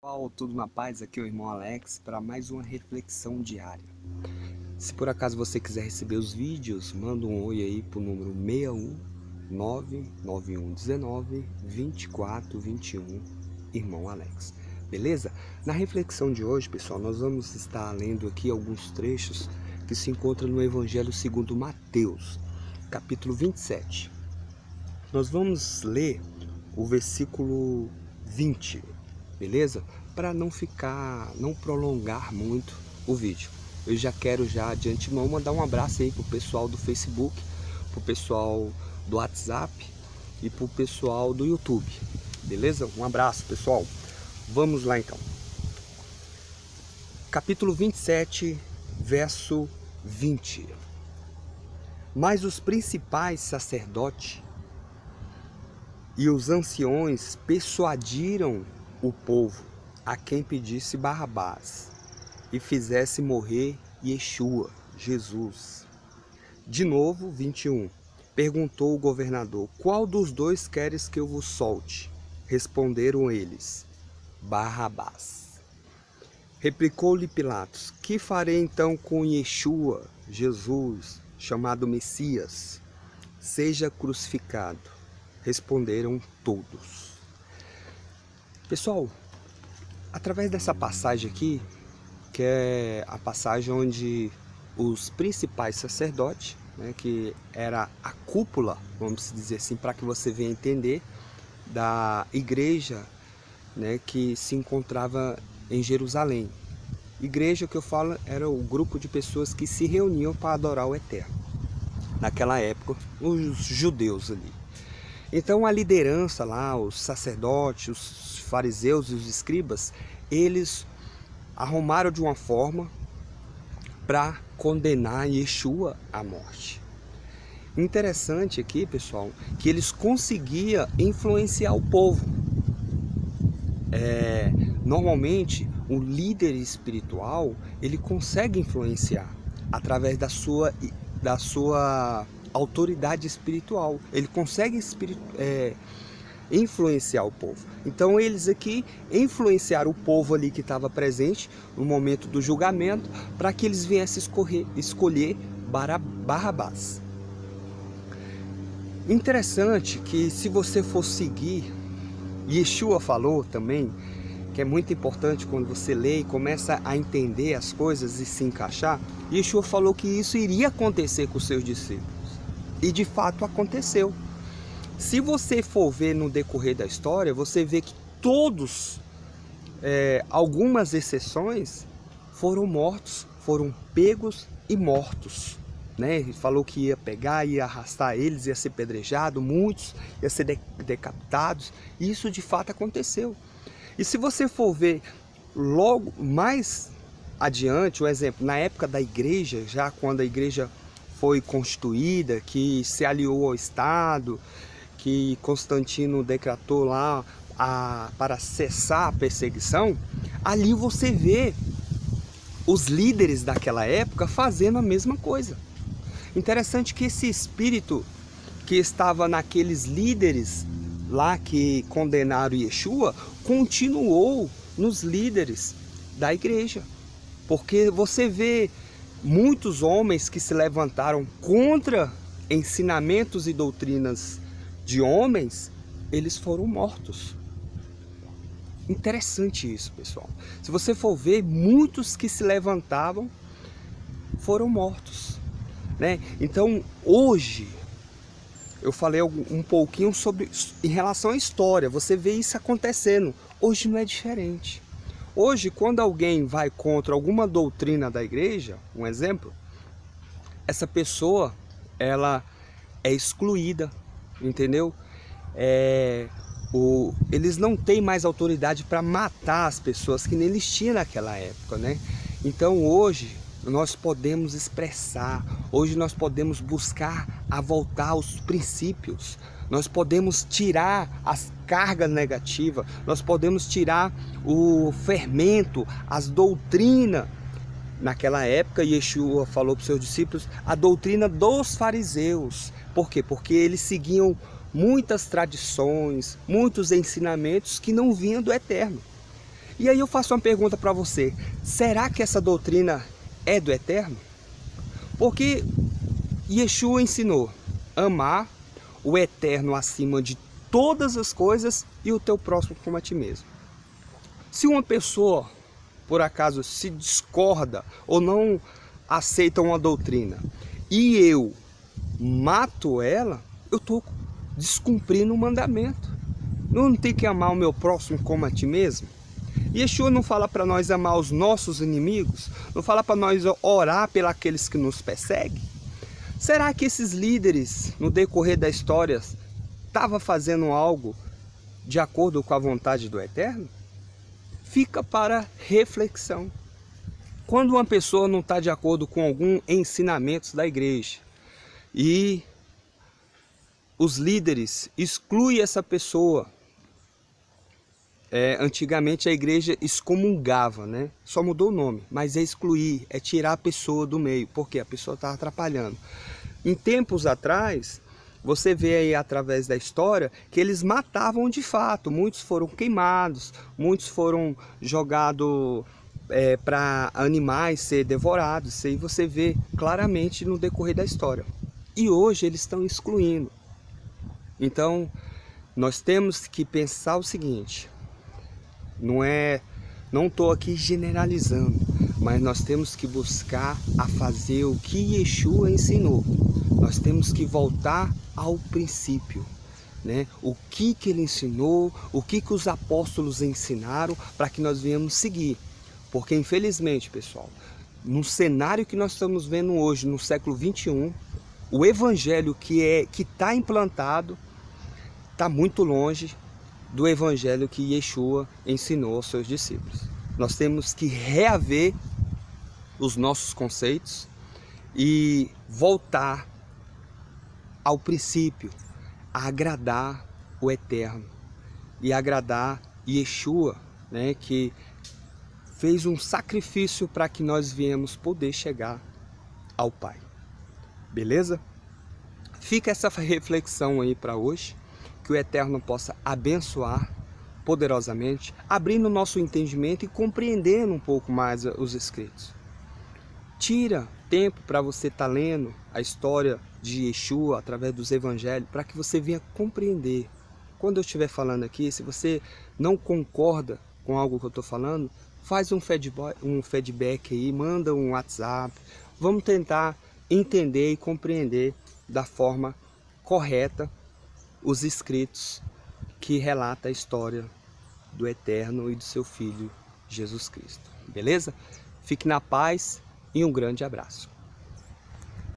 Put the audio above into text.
Pessoal, tudo na paz? Aqui é o irmão Alex para mais uma reflexão diária. Se por acaso você quiser receber os vídeos, manda um oi aí pro número 61991192421, irmão Alex. Beleza? Na reflexão de hoje, pessoal, nós vamos estar lendo aqui alguns trechos que se encontram no Evangelho segundo Mateus, capítulo 27. Nós vamos ler o versículo 20. Beleza? Para não prolongar muito o vídeo. Eu já quero de antemão mandar um abraço aí pro pessoal do Facebook, pro pessoal do WhatsApp e pro pessoal do YouTube. Beleza? Um abraço, pessoal. Vamos lá então. Capítulo 27, verso 20. Mas os principais sacerdotes e os anciões persuadiram o povo a quem pedisse Barrabás e fizesse morrer Yeshua, Jesus. De novo, 21. Perguntou o governador: qual dos dois queres que eu vos solte? Responderam eles: Barrabás. Replicou-lhe Pilatos: que farei então com Yeshua, Jesus, chamado Messias? Seja crucificado. Responderam todos. Pessoal, através dessa passagem aqui, que é a passagem onde os principais sacerdotes, né, que era a cúpula, vamos dizer assim, para que você venha entender, da igreja, né, que se encontrava em Jerusalém. Igreja que eu falo era o grupo de pessoas que se reuniam para adorar o Eterno. Naquela época, os judeus ali. Então a liderança lá, os sacerdotes, os fariseus e os escribas, eles arrumaram de uma forma para condenar Yeshua à morte. Interessante aqui, pessoal, que eles conseguiam influenciar o povo. Normalmente, o líder espiritual, ele consegue influenciar através da sua autoridade espiritual. Ele consegue influenciar o povo. Então eles aqui influenciaram o povo ali que estava presente no momento do julgamento para que eles viessem escolher Barrabás. Interessante que se você for seguir, Yeshua falou também, que é muito importante quando você lê e começa a entender as coisas e se encaixar, Yeshua falou que isso iria acontecer com os seus discípulos. E de fato aconteceu. Se você for ver no decorrer da história, você vê que todos, algumas exceções, foram mortos, foram pegos e mortos. Né? Ele falou que ia pegar, ia arrastar eles, ia ser pedrejado, muitos ia ser decapitados. E isso de fato aconteceu. E se você for ver logo mais adiante, o exemplo, na época da igreja, já quando a igreja foi constituída, que se aliou ao Estado, que Constantino decretou lá para cessar a perseguição, ali você vê os líderes daquela época fazendo a mesma coisa. Interessante que esse espírito que estava naqueles líderes lá que condenaram Yeshua, continuou nos líderes da igreja. Porque você vê muitos homens que se levantaram contra ensinamentos e doutrinas de homens, eles foram mortos. Interessante isso, pessoal. Se você for ver, muitos que se levantavam foram mortos, né? Então, hoje, eu falei um pouquinho em relação à história. Você vê isso acontecendo. Hoje não é diferente. Hoje, quando alguém vai contra alguma doutrina da igreja, um exemplo, essa pessoa, ela é excluída, entendeu? Eles não têm mais autoridade para matar as pessoas que nem eles tinham naquela época, né? Então hoje nós podemos expressar, hoje nós podemos buscar a voltar aos princípios, nós podemos tirar as cargas negativas, nós podemos tirar o fermento, as doutrinas. Naquela época, Yeshua falou para os seus discípulos a doutrina dos fariseus. Por quê? Porque eles seguiam muitas tradições, muitos ensinamentos que não vinham do Eterno. E aí eu faço uma pergunta para você: será que essa doutrina é do Eterno? Porque Yeshua ensinou amar o Eterno acima de todas as coisas e o teu próximo como a ti mesmo. Se uma pessoa, por acaso, se discorda ou não aceita uma doutrina e eu mato ela, eu estou descumprindo o mandamento. Não tem que amar o meu próximo como a ti mesmo? Yeshua não fala para nós amar os nossos inimigos? Não fala para nós orar pelos aqueles que nos perseguem? Será que esses líderes, no decorrer da história, estavam fazendo algo de acordo com a vontade do Eterno? Fica para reflexão. Quando uma pessoa não está de acordo com algum ensinamento da igreja e os líderes excluem essa pessoa, antigamente a igreja excomungava, né? Só mudou o nome, mas é excluir, é tirar a pessoa do meio, porque a pessoa está atrapalhando. Em tempos atrás, você vê aí através da história que eles matavam de fato, muitos foram queimados, muitos foram jogados para animais ser devorados. Isso aí você vê claramente no decorrer da história. E hoje eles estão excluindo. Então, nós temos que pensar o seguinte: não estou aqui generalizando, mas nós temos que buscar a fazer o que Yeshua ensinou. Nós temos que voltar ao princípio, né? O que ele ensinou, o que os apóstolos ensinaram, para que nós venhamos seguir. Porque infelizmente, pessoal, no cenário que nós estamos vendo hoje, no século 21, o evangelho que está implantado está muito longe do evangelho que Yeshua ensinou aos seus discípulos. Nós temos que reaver os nossos conceitos e voltar ao princípio, a agradar o Eterno e agradar Yeshua, né, que fez um sacrifício para que nós viemos poder chegar ao Pai. Beleza? Fica essa reflexão aí para hoje. Que o Eterno possa abençoar poderosamente, abrindo o nosso entendimento e compreendendo um pouco mais os escritos. Tira tempo para você estar lendo a história de Yeshua através dos evangelhos, para que você venha compreender. Quando eu estiver falando aqui, se você não concorda com algo que eu estou falando, faz um feedback aí, manda um WhatsApp. Vamos tentar entender e compreender da forma correta os escritos que relata a história do Eterno e do seu Filho Jesus Cristo. Beleza? Fique na paz e um grande abraço.